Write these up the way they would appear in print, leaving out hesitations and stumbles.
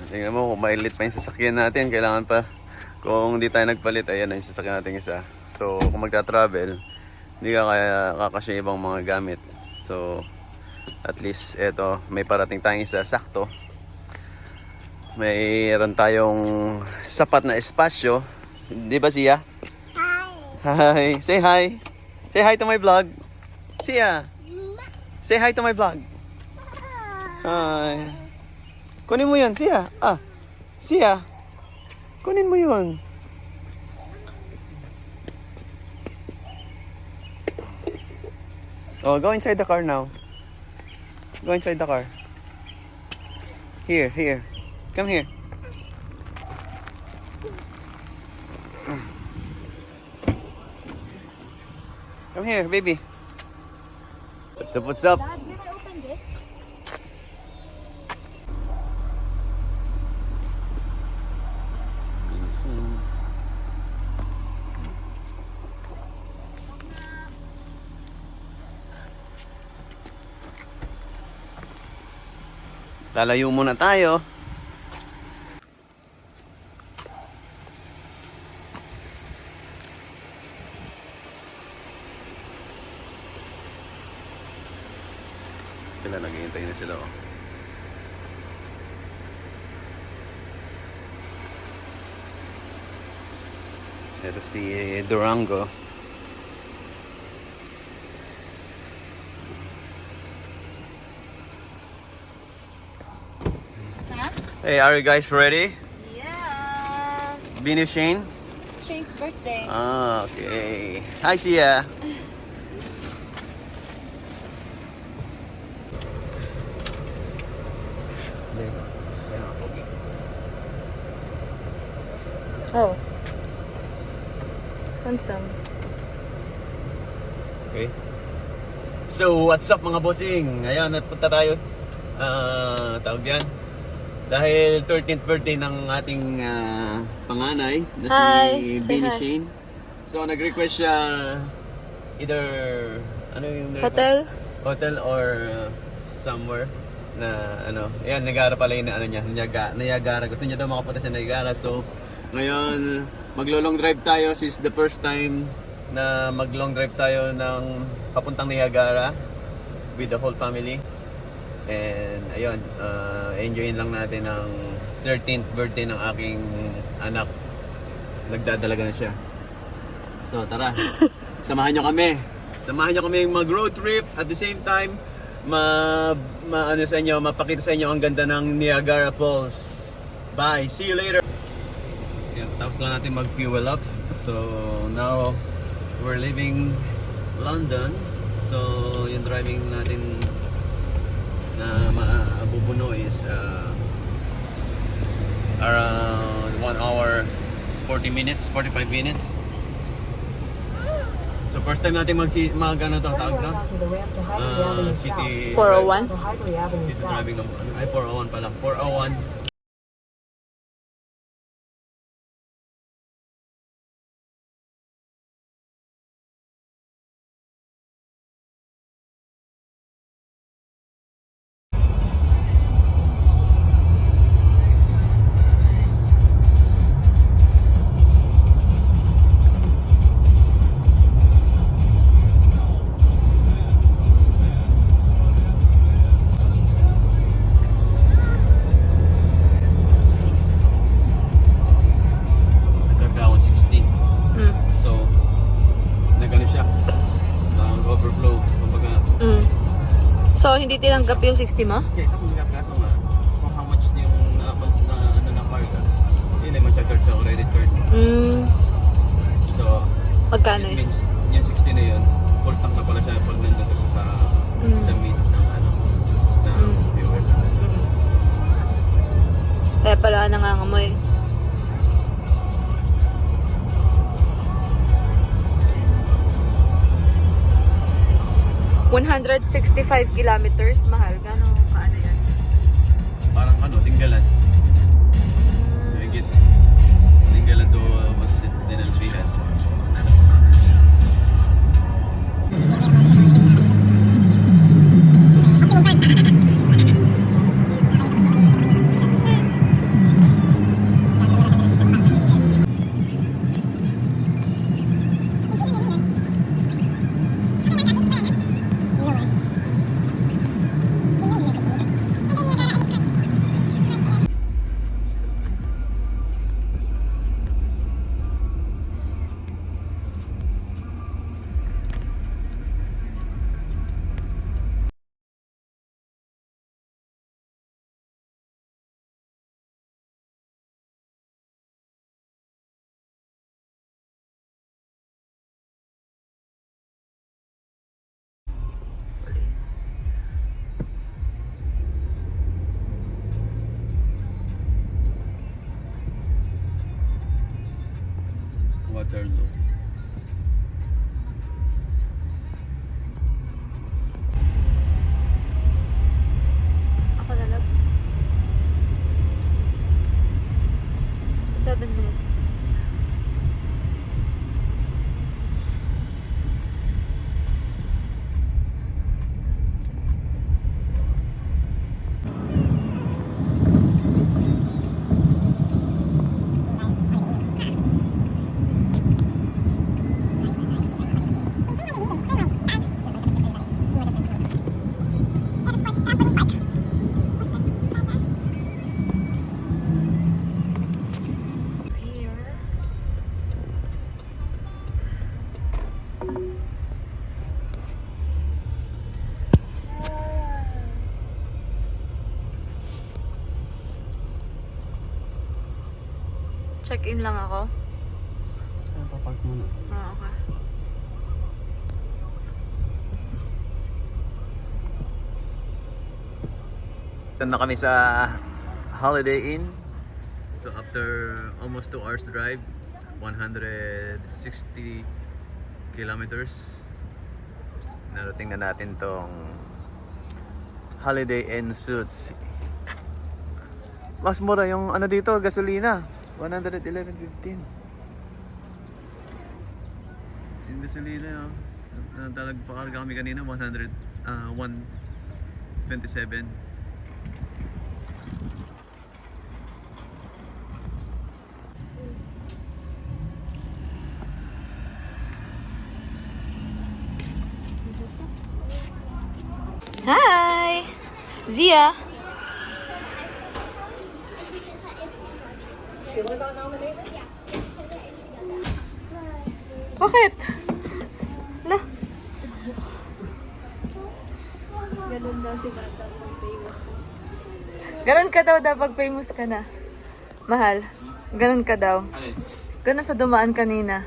Tingnan mo kung mailit pa yung sasakyan natin. Kailangan pa, kung hindi tayo nagpalit, ayan yung sasakyan natin isa. So kung magta-travel, hindi ka kaya kakasya ibang mga gamit. So at least eto, may parating tayong isa, sakto. Mayroon tayong sapat na espasyo. Di ba siya? Hi! Say hi! Say hi to my vlog! Siya! Say hi to my vlog! Hi! Kunin mo yun, siya! Siya! Kunin mo yun! Oh, go inside the car now. Go inside the car. Here. Come here. Come here, baby. What's up? Dad, can I open this? Lalayo muna tayo. Sila naghihintay na sila. Ito si Durango. Hey, are you guys ready? Yeah. Bini Shane? Shane's birthday. Okay. Hi, Sia. Oh. Handsome. Okay. So, what's up mga bossing? Ngayon, nagpunta tayo tawag yan. Dahil 13th birthday ng ating panganay na si Bini Shane. So, nag-request siya either ano yung hotel or somewhere na ano. Ayan, Niagara pala yung ano niya, Niagara. Gusto niya daw makapunta sa Niagara. So, ngayon, maglo-long drive tayo. This is the first time na mag-long drive tayo ng papuntang Niagara with the whole family. And ayun, enjoyin lang natin ang 13th birthday ng aking anak. Nagdadalaga na siya. So tara, samahan nyo kami. Samahan nyo kami mag-road trip. At the same time, mapakita sa inyo ang ganda ng Niagara Falls. Bye, see you later. Yan, tapos lang natin mag-fuel up. So now, we're leaving London. So yung driving natin na mabubuno is around 1 hour 45 minutes. So first time natin mag-ano to, tawag to? City 401? City driving ng ay 401 pala. 401. So, hindi tinanggap yung 60 mo? Okay, tanggap kaso nga kung how much yung na carga. Yun ay mag-charge sa credit card. So, magkano it means yung 60 na yun, full tank na pala siya pag nandun ka sa meet ng fuel. Kaya pala nangangamoy. $165 kilometers, mahal. Gano'n kaano yan? Parang tinggalan. Tinggalan to dinalbihan. Waterloo. Ako na lang. 7 minutes. Here. Check-in lang ako. Saan papark muna? Ah, okay. Dito na kami sa Holiday Inn. So after almost 2 hours drive, 160 kilometers, narating na natin tong Holiday Inn Suites. Mas mura yung ano dito, gasolina. 111.15. Yung gasolina, talagpakarga kami kanina, 127. Hi! Zia! Bakit? La? Ganun daw si Bata pag famous na. Ganon ka daw pag famous ka na. Mahal. Ganon ka daw. Ganon sa dumaan kanina.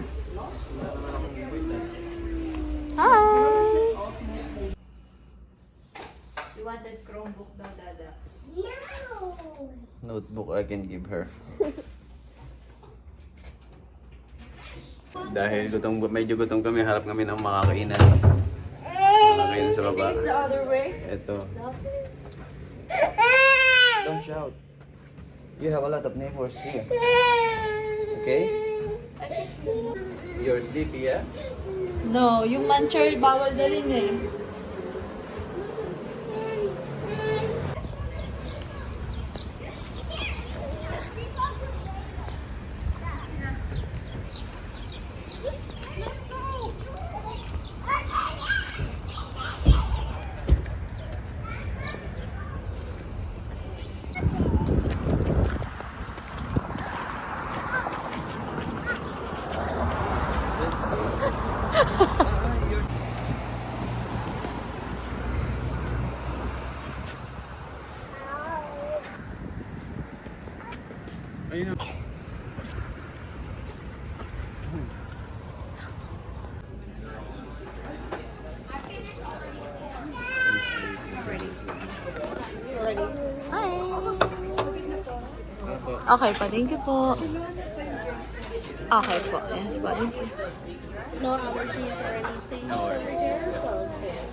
Hi! You wanted Chromebook daw, Dada. Notebook I can give her. Dahil medyo gutom kami, harap kami ng makakainan. Makakainan sa baba. The other way. Ito. Don't shout. You have a lot of neighbors here. Okay? You're sleepy, yeah? No, yung muncher bawal dalhin eh. Ayun na. Hi! Okay pa, thank you po. Okay po, yes po, thank you. No allergies or anything over here, so okay.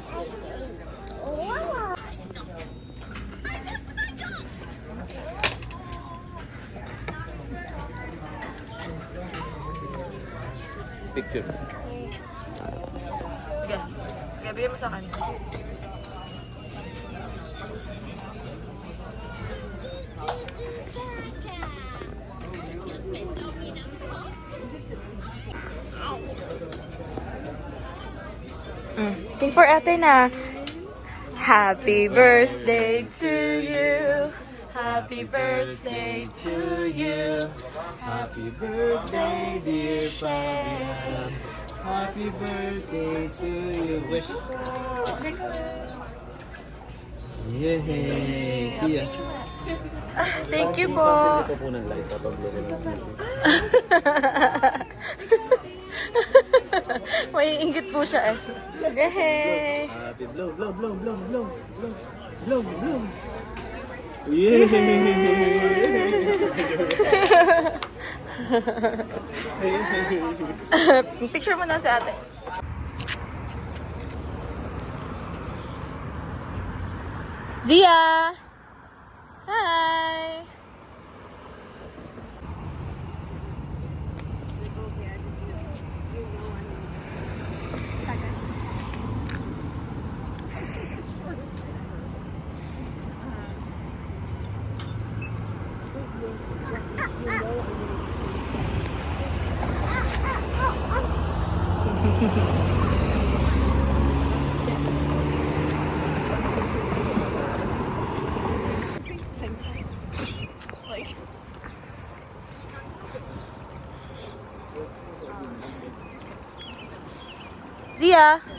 Pictures. Sige, bigyan mo sa kanya. Sing for ate na. Happy birthday to you. Happy birthday to you. Happy birthday, dear Pamela. Happy birthday to you. Wish. Yay! See ya. Thank you po. Hindi po ng light kapag May ingit po siya eh. Yay! Happy blow, blow, blow, blow, blow, blow, blow, blow. Yay! Picture mo na si ate. Zia! Hi! Zia!